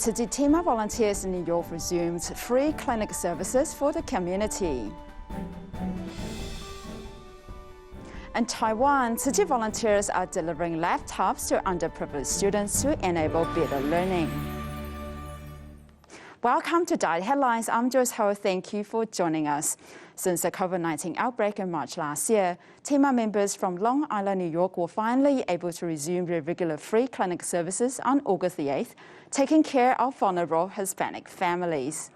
Tzu Chi TIMA volunteers in New York resumed free clinic services for the community. In Taiwan, Tzu Chi volunteers are delivering laptops to underprivileged students to enable better learning. Welcome to DaAi Headlines. I'm Joyce Ho. Thank you for joining us. Since the COVID-19 outbreak in March last year, TIMA members from Long Island, New York were finally able to resume their regular free clinic services on August the 8th, taking care of vulnerable Hispanic families.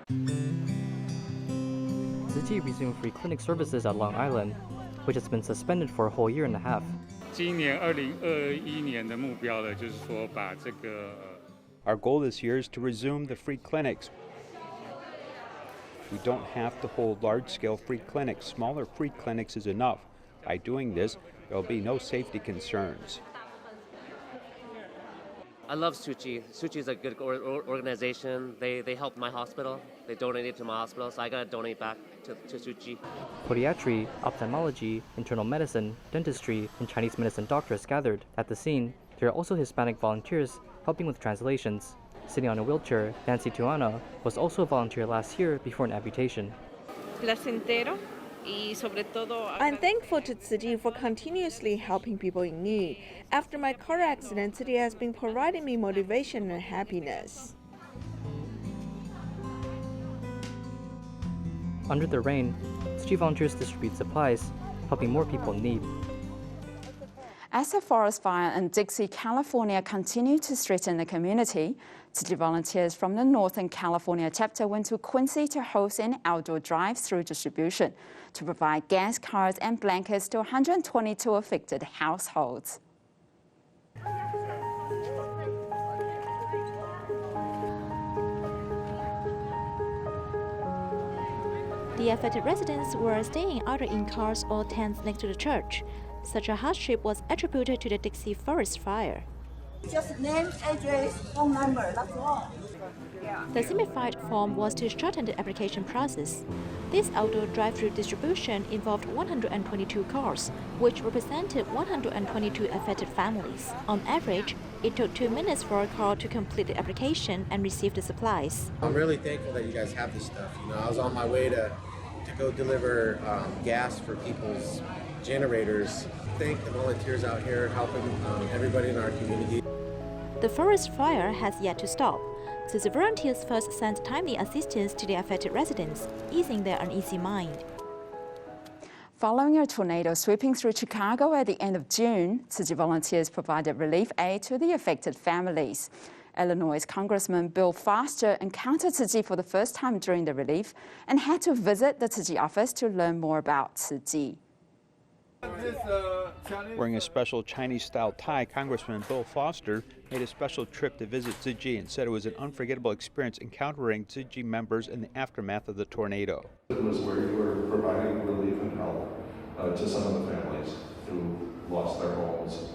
Tzu Chi resumed free clinic services at Long Island, which has been suspended for a whole year and a half. 今年2021年的目标呢，就是说把这个 Our goal this year is to resume the free clinics. We don't have to hold large-scale free clinics. Smaller free clinics is enough. By doing this, there will be no safety concerns. I love Tzu Chi. Tzu Chi is a good organization. They helped my hospital. They donated to my hospital, so I got to donate back to Tzu Chi. Podiatry, ophthalmology, internal medicine, dentistry, and Chinese medicine doctors gathered. At the scene, there are also Hispanic volunteers helping with translations. Sitting on a wheelchair, Nancy Tuana was also a volunteer last year before an amputation. I'm thankful to Tzu Chi for continuously helping people in need. After my car accident, Tzu Chi has been providing me motivation and happiness. Under the rain, Tzu Chi volunteers distribute supplies, helping more people in need. As the forest fire in Dixie, California continued to threaten the community, Tzu Chi volunteers from the Northern California chapter went to Quincy to host an outdoor drive-through distribution to provide gas cards and blankets to 122 affected households. The affected residents were staying either in cars or tents next to the church. Such a hardship was attributed to the Dixie forest fire. Just name, address, phone number, that's all. The simplified form was to shorten the application process. This outdoor drive-through distribution involved 122 cars, which represented 122 affected families. On average, it took 2 minutes for a car to complete the application and receive the supplies. I'm really thankful that you guys have this stuff. I was on my way to go deliver gas for people's generators. Thank the volunteers out here helping everybody in our community. The forest fire has yet to stop, so the volunteers first sent timely assistance to the affected residents, easing their uneasy mind. Following a tornado sweeping through Chicago at the end of June, Tzu Chi volunteers provided relief aid to the affected families. Illinois Congressman Bill Foster encountered Tzu Chi for the first time during the relief and had to visit the Tzu Chi office to learn more about Tzu Chi. Wearing a special Chinese-style tie, Congressman Bill Foster made a special trip to visit Tzu Chi and said it was an unforgettable experience encountering Tzu Chi members in the aftermath of the tornado. It was where you were providing relief and help to some of the families who lost their homes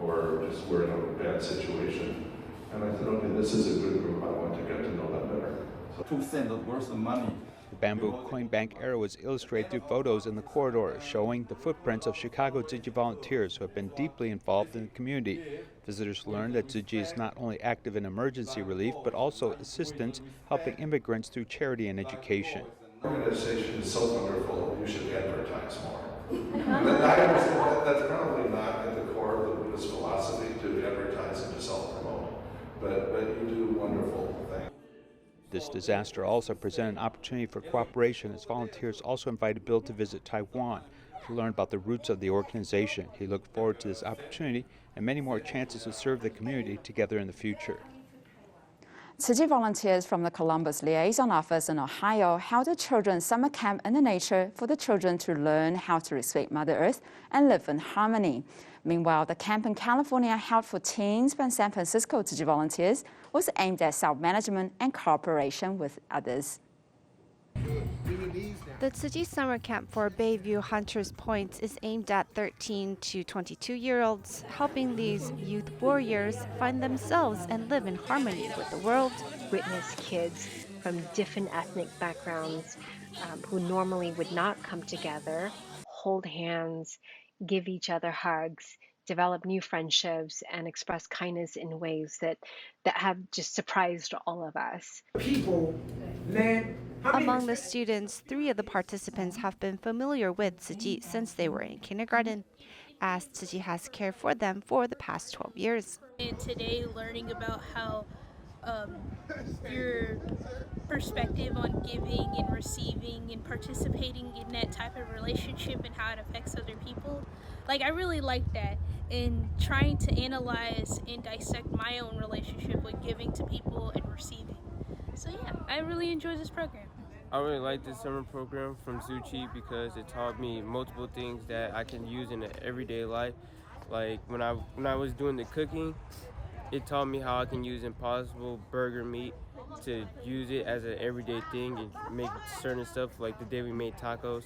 or just were in a bad situation. And I said, okay, this is a good group. I want to get to know them better. 2 cents worth of money. The bamboo coin bank era was illustrated through photos in the corridor showing the footprints of Chicago Tzu Chi volunteers who have been deeply involved in the community. Visitors learned that Tzu Chi is not only active in emergency relief, but also assistance helping immigrants through charity and education. The organization is so wonderful, you should advertise more. And I understand that's probably not at the core of the Buddhist philosophy to advertise and to self-promote, but you do wonderful things. This disaster also presented an opportunity for cooperation as volunteers also invited Bill to visit Taiwan to learn about the roots of the organization. He looked forward to this opportunity and many more chances to serve the community together in the future. Tzu Chi volunteers from the Columbus Liaison Office in Ohio held a children's summer camp in the nature for the children to learn how to respect Mother Earth and live in harmony. Meanwhile, the camp in California held for teens by San Francisco Tzu Chi volunteers was aimed at self-management and cooperation with others. The Tzu Chi summer camp for Bayview Hunters Point is aimed at 13 to 22-year-olds, helping these youth warriors find themselves and live in harmony with the world. Witness kids from different ethnic backgrounds who normally would not come together, hold hands, give each other hugs, develop new friendships and express kindness in ways that have just surprised all of us. Among the students, 3 of the participants have been familiar with Tzu Chi since they were in kindergarten, as Tzu Chi has cared for them for the past 12 years. And today, learning about how your perspective on giving and receiving and participating in that type of relationship and how it affects other people. Like, I really like that, and trying to analyze and dissect my own relationship with giving to people and receiving. So yeah, I really enjoy this program. I really like this summer program from Tzu Chi because it taught me multiple things that I can use in everyday life. Like when I was doing the cooking, it taught me how I can use impossible burger meat to use it as an everyday thing and make certain stuff. Like the day we made tacos,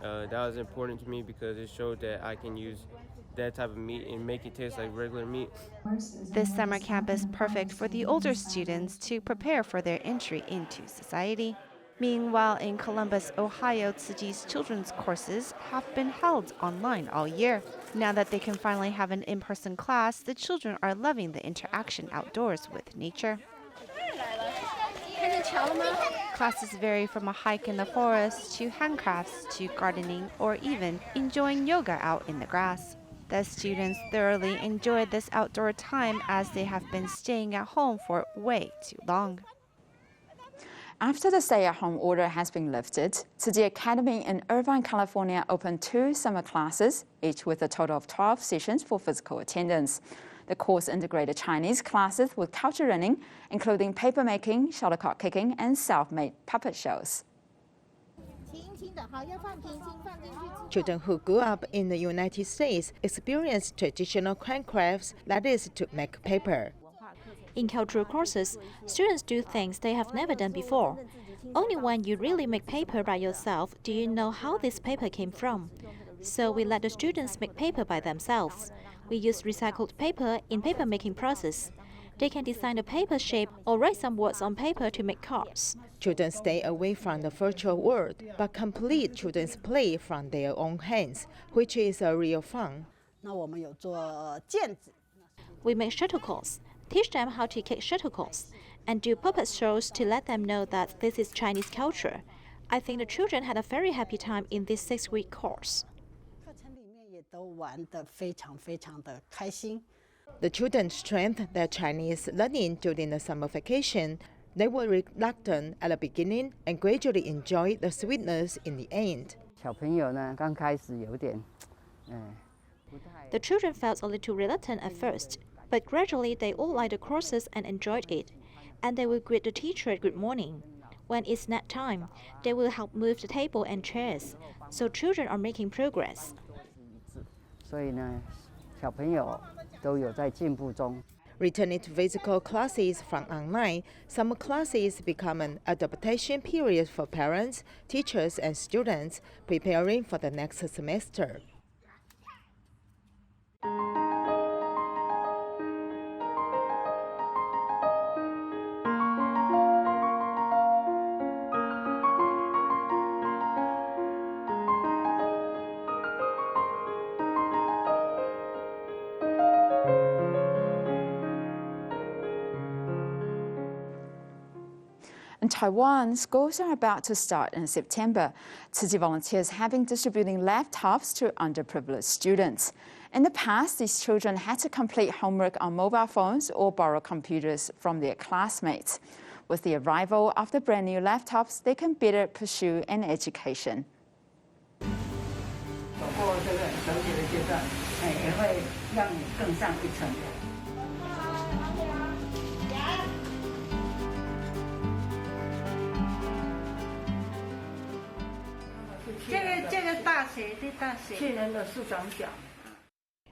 that was important to me because it showed that I can use that type of meat and make it taste like regular meat. This summer camp is perfect for the older students to prepare for their entry into society. Meanwhile, in Columbus, Ohio, Tzu Chi's children's courses have been held online all year. Now that they can finally have an in-person class, the children are loving the interaction outdoors with nature. Classes vary from a hike in the forest to handcrafts to gardening or even enjoying yoga out in the grass. The students thoroughly enjoyed this outdoor time as they have been staying at home for way too long. After the stay-at-home order has been lifted, Tzu Chi Academy in Irvine, California opened 2 summer classes, each with a total of 12 sessions for physical attendance. The course integrated Chinese classes with culture learning, including paper making, shuttlecock kicking, and self-made puppet shows. Children who grew up in the United States experience traditional handcrafts, that is, to make paper. In cultural courses, students do things they have never done before. Only when you really make paper by yourself do you know how this paper came from. So we let the students make paper by themselves. We use recycled paper in paper-making process. They can design a paper shape or write some words on paper to make cards. Children stay away from the virtual world, but complete children's play from their own hands, which is a real fun. We make shuttlecocks, teach them how to kick shuttlecocks, and do puppet shows to let them know that this is Chinese culture. I think the children had a very happy time in this 6-week course. The children strengthened their Chinese learning during the summer vacation. They were reluctant at the beginning and gradually enjoyed the sweetness in the end. The children felt a little reluctant at first, but gradually they all liked the courses and enjoyed it. And they will greet the teacher good morning. When it's nap time, they will help move the table and chairs. So children are making progress. Returning to physical classes from online, summer classes become an adaptation period for parents, teachers, and students preparing for the next semester. In Taiwan, schools are about to start in September. Tzu Chi volunteers have been distributing laptops to underprivileged students. In the past, these children had to complete homework on mobile phones or borrow computers from their classmates. With the arrival of the brand new laptops, they can better pursue an education.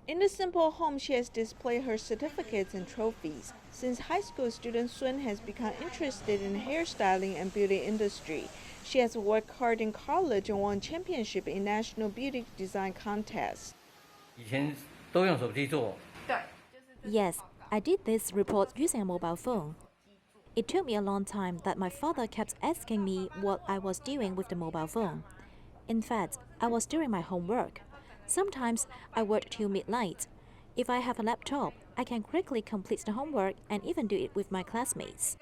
In the simple home, she has displayed her certificates and trophies. Since high school student Sun has become interested in hairstyling and beauty industry, she has worked hard in college and won championship in national beauty design contests. Yes, I did this report using a mobile phone. It took me a long time that my father kept asking me what I was doing with the mobile phone. In fact, I was doing my homework. Sometimes I worked till midnight. If I have a laptop, I can quickly complete the homework and even do it with my classmates.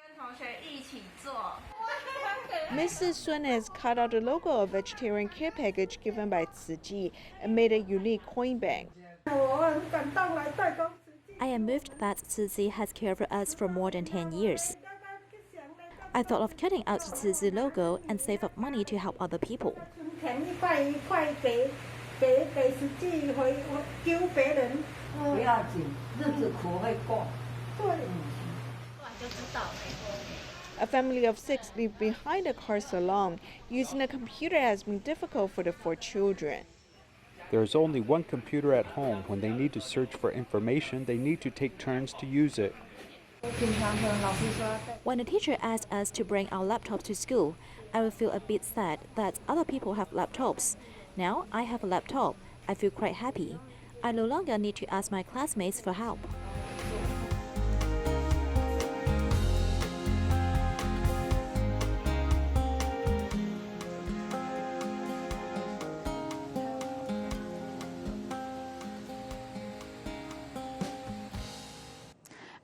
Mrs. Sun has cut out the logo of a vegetarian care package given by Tzu Chi and made a unique coin bank. I am moved that Tzu Chi has cared for us for more than 10 years. I thought of cutting out the Tzu Chi logo and save up money to help other people. A family of 6 live behind a car salon. Using a computer has been difficult for the 4 children. There is only one computer at home. When they need to search for information, they need to take turns to use it. When a teacher asks us to bring our laptops to school, I will feel a bit sad that other people have laptops. Now I have a laptop. I feel quite happy. I no longer need to ask my classmates for help.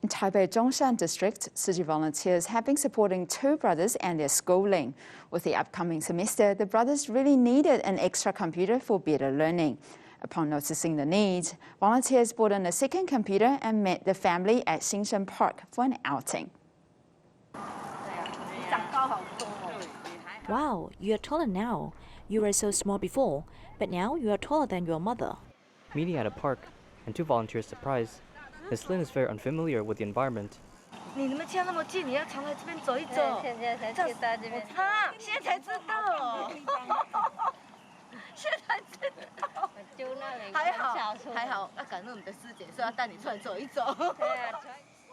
In Taipei Zhongshan District, Tzu Chi volunteers have been supporting 2 brothers and their schooling. With the upcoming semester, the brothers really needed an extra computer for better learning. Upon noticing the need, volunteers bought in a second computer and met the family at Xingshen Park for an outing. Wow, you are taller now. You were so small before, but now you are taller than your mother. Meeting at a park, and 2 volunteers' surprise, Miss Lin is very unfamiliar with the environment.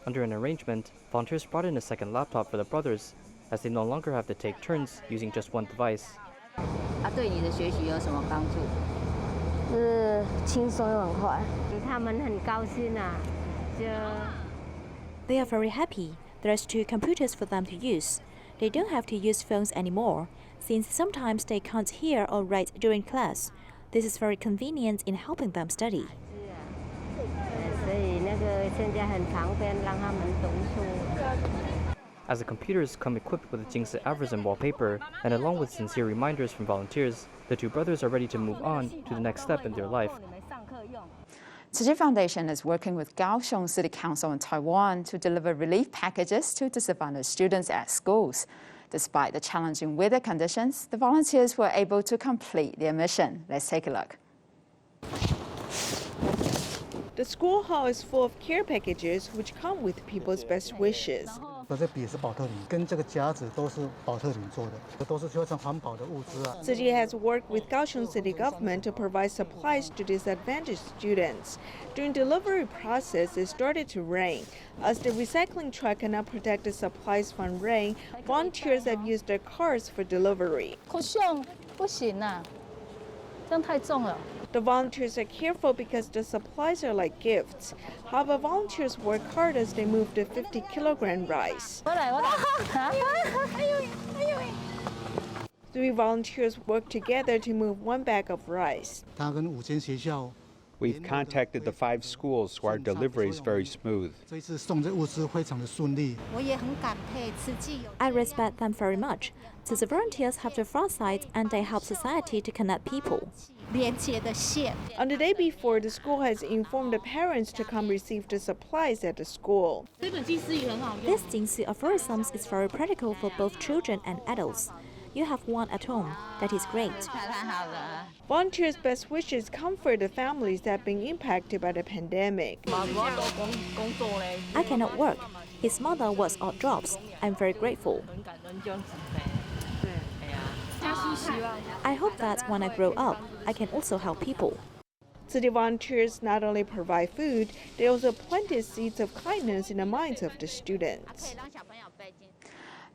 Under an arrangement, volunteers brought in a second laptop for the brothers, as they no longer have to take turns using just one device. They are very happy. There's 2 computers for them to use. They don't have to use phones anymore, since sometimes they can't hear or write during class. This is very convenient in helping them study. As the computers come equipped with a Dixie aphorism wallpaper, and along with sincere reminders from volunteers, the 2 brothers are ready to move on to the next step in their life. Tzu Chi Foundation is working with Kaohsiung City Council in Taiwan to deliver relief packages to disadvantaged students at schools. Despite the challenging weather conditions, the volunteers were able to complete their mission. Let's take a look. The school hall is full of care packages which come with people's best wishes. 这笔也是保特瓶，跟这个夹子都是保特瓶做的，这都是非常环保的物资啊。Tzu Chi has worked with Kaohsiung City government to provide supplies to disadvantaged students. During delivery process, it started to rain. As the recycling truck cannot protect the supplies from rain, volunteers have used their cars for delivery. 不行啊，这样太重了。 The volunteers are careful because the supplies are like gifts. However, volunteers work hard as they move the 50-kilogram rice. 3 volunteers work together to move 1 bag of rice. 他跟5间学校 We've contacted the 5 schools, so our delivery is very smooth. 这一次送这物资非常的顺利。I respect them very much. Since the volunteers have the foresight and they help society to connect people. On the day before, the school has informed the parents to come receive the supplies at the school. This Dixie aphorisms is very practical for both children and adults. You have one at home. That is great. Volunteers' best wishes comfort the families that have been impacted by the pandemic. I cannot work. His mother works odd jobs. I'm very grateful. I hope that when I grow up, I can also help people. Tzu Chi volunteers not only provide food, they also planted seeds of kindness in the minds of the students.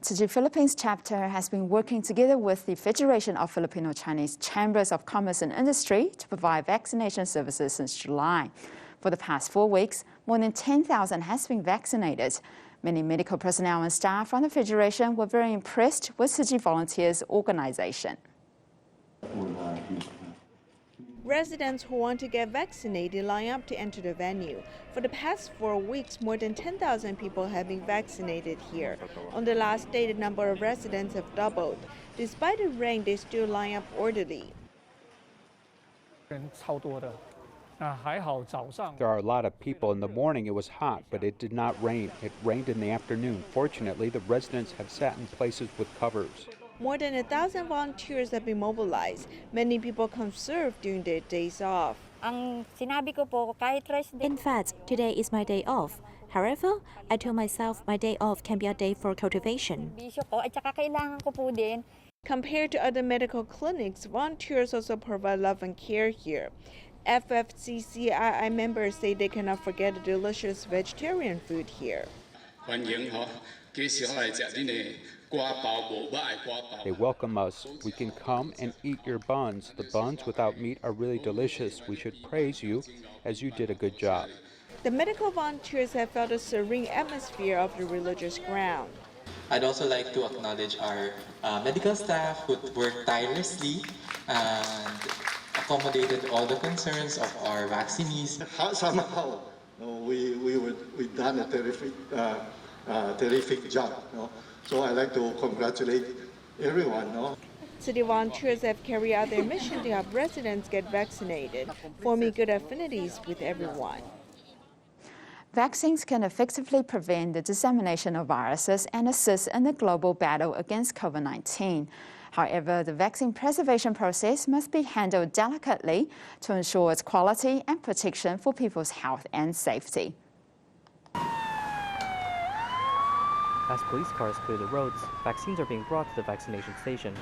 Tzu Chi Philippines chapter has been working together with the Federation of Filipino Chinese Chambers of Commerce and Industry to provide vaccination services since July. For the past 4 weeks, more than 10,000 has been vaccinated. Many medical personnel and staff from the Federation were very impressed with Tzu Chi Volunteers' organization. Residents who want to get vaccinated line up to enter the venue. For the past 4 weeks, more than 10,000 people have been vaccinated here. On the last day, the number of residents have doubled. Despite the rain, they still line up orderly. There are a lot of people. In the morning it was hot, but it did not rain. It rained in the afternoon. Fortunately, the residents have sat in places with covers. More than 1,000 volunteers have been mobilized. Many people conserve during their days off. In fact, today is my day off. However, I told myself my day off can be a day for cultivation. Compared to other medical clinics, volunteers also provide love and care here. FFCCII members say they cannot forget the delicious vegetarian food here. They welcome us. We can come and eat your buns. The buns without meat are really delicious. We should praise you as you did a good job. The medical volunteers have felt a serene atmosphere of the religious ground. I'd also like to acknowledge our medical staff who worked tirelessly and accommodated all the concerns of our vaccinees. Somehow, we've done a terrific job. So I'd like to congratulate everyone. City volunteers have carried out their mission to help residents get vaccinated, forming good affinities with everyone. Vaccines can effectively prevent the dissemination of viruses and assist in the global battle against COVID-19. However, the vaccine preservation process must be handled delicately to ensure its quality and protection for people's health and safety. As police cars clear the roads, vaccines are being brought to the vaccination station.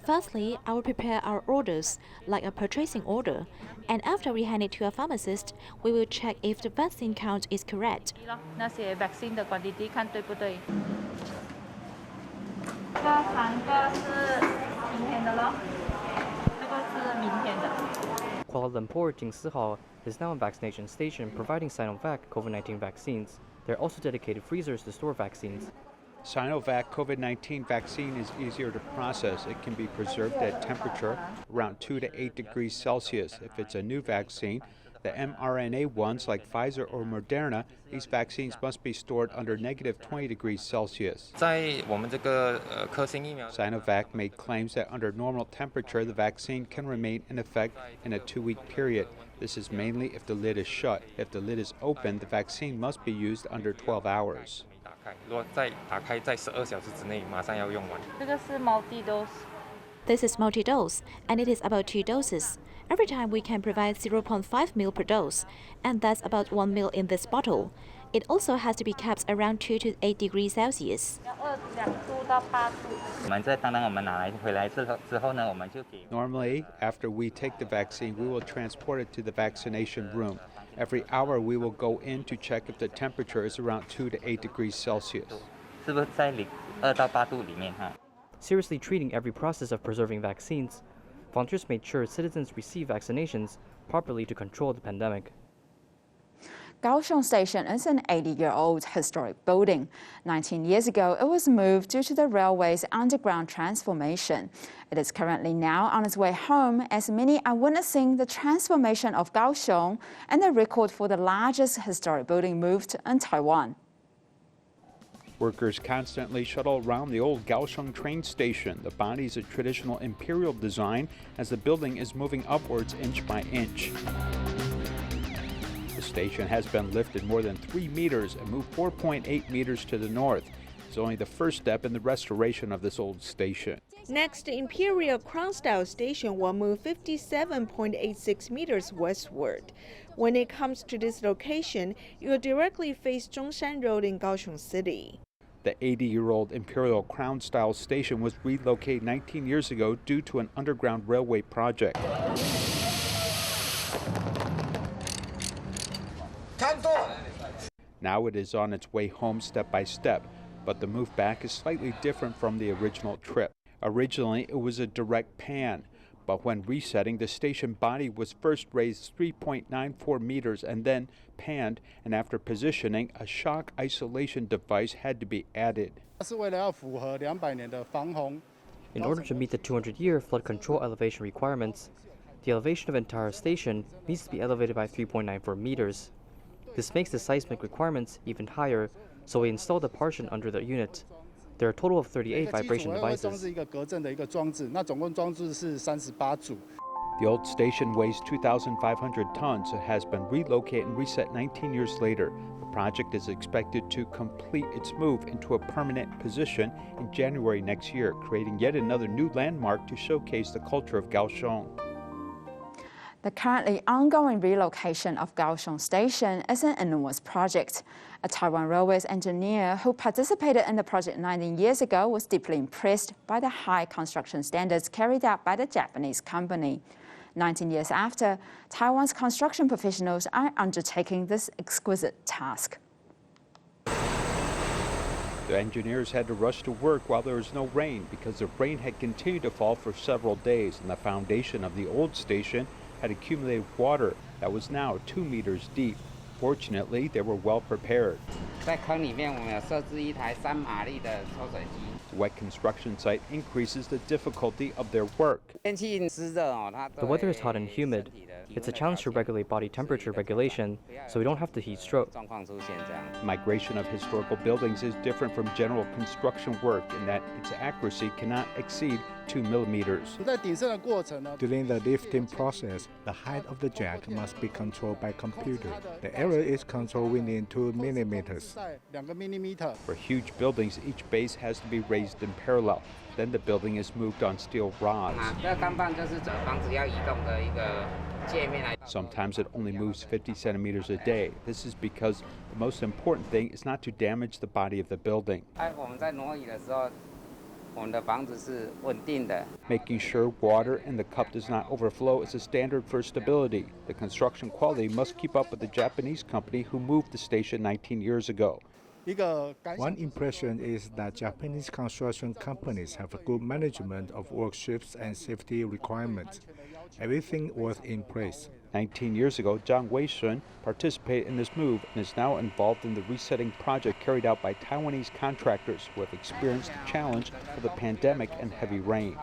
Firstly, I will prepare our orders, like a purchasing order, and after we hand it to a pharmacist, we will check if the vaccine count is correct. Kuala Lumpur Jingsi Hall is now a vaccination station providing Sinovac COVID-19 vaccines. There are also dedicated freezers to store vaccines. Sinovac COVID-19 vaccine is easier to process. It can be preserved at temperature around 2 to 8 degrees Celsius. If it's a new vaccine, the mRNA ones like Pfizer or Moderna, these vaccines must be stored under negative 20 degrees Celsius. Sinovac made claims that under normal temperature, the vaccine can remain in effect in a 2-week period. This is mainly if the lid is shut. If the lid is open, the vaccine must be used under 12 hours. This is multi-dose, and it is about 2 doses. Every time we can provide 0.5 ml per dose, and that's about 1 ml in this bottle. It also has to be kept around 2 to 8 degrees Celsius. Normally, after we take the vaccine, we will transport it to the vaccination room. Every hour we will go in to check if the temperature is around 2 to 8 degrees Celsius. Seriously treating every process of preserving vaccines, volunteers made sure citizens receive vaccinations properly to control the pandemic. Kaohsiung Station is an 80-year-old historic building. 19 years ago, it was moved due to the railway's underground transformation. It is currently now on its way home as many are witnessing the transformation of Kaohsiung and the record for the largest historic building moved in Taiwan. Workers constantly shuttle around the old Kaohsiung train station. The body is a traditional imperial design as the building is moving upwards inch by inch. The station has been lifted more than 3 meters and moved 4.8 meters to the north. It's only the first step in the restoration of this old station. Next, the Imperial Crown-style station will move 57.86 meters westward. When it comes to this location, it will directly face Zhongshan Road in Kaohsiung City. The 80-year-old Imperial Crown-style station was relocated 19 years ago due to an underground railway project. Now it is on its way home step by step, but the move back is slightly different from the original trip. Originally, it was a direct pan, But when resetting, the station body was first raised 3.94 meters and then panned, and after positioning, a shock isolation device had to be added. In order to meet the 200-year flood control elevation requirements, the elevation of the entire station needs to be elevated by 3.94 meters. This makes the seismic requirements even higher, so we installed a partition under the unit. There are a total of 38 vibration devices. The old station weighs 2,500 tons and has been relocated and reset 19 years later. The project is expected to complete its move into a permanent position in January next year, creating yet another new landmark to showcase the culture of Kaohsiung. The currently ongoing relocation of Kaohsiung Station is an enormous project. A Taiwan Railways engineer who participated in the project 19 years ago was deeply impressed by the high construction standards carried out by the Japanese company. 19 years after, Taiwan's construction professionals are undertaking this exquisite task. The engineers had to rush to work while there was no rain because the rain had continued to fall for several days, and the foundation of the old station had accumulated water that was now 2 meters deep. Fortunately, they were well prepared. The wet construction site increases the difficulty of their work. The weather is hot and humid. It's a challenge to regulate body temperature regulation, so we don't have to heat stroke. Migration of historical buildings is different from general construction work in that its accuracy cannot exceed 2 millimeters. During the lifting process, the height of the jack must be controlled by computer. The error is controlled within 2 millimeters. For huge buildings, each base has to be raised in parallel. Then the building is moved on steel rods. Sometimes it only moves 50 centimeters a day. This is because the most important thing is not to damage the body of the building. Making sure water in the cup does not overflow is a standard for stability. The construction quality must keep up with the Japanese company who moved the station 19 years ago. One impression is that Japanese construction companies have a good management of work shifts and safety requirements. Everything was in place. 19 years ago, Zhang Weishun participated in this move and is now involved in the resetting project carried out by Taiwanese contractors who have experienced the challenge of the pandemic and heavy rain.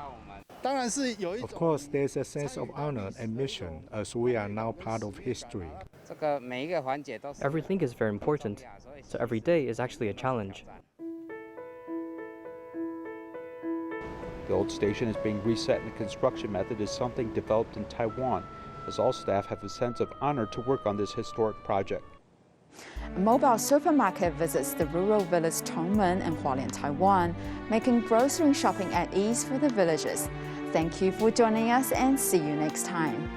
Of course, there's a sense of honor and mission as we are now part of history. Every link is very important, so every day is actually a challenge. The old station is being reset, and the construction method is something developed in Taiwan, as all staff have a sense of honor to work on this historic project. A mobile supermarket visits the rural village Tongmen in Hualien, Taiwan, making grocery shopping at ease for the villagers. Thank you for joining us and see you next time.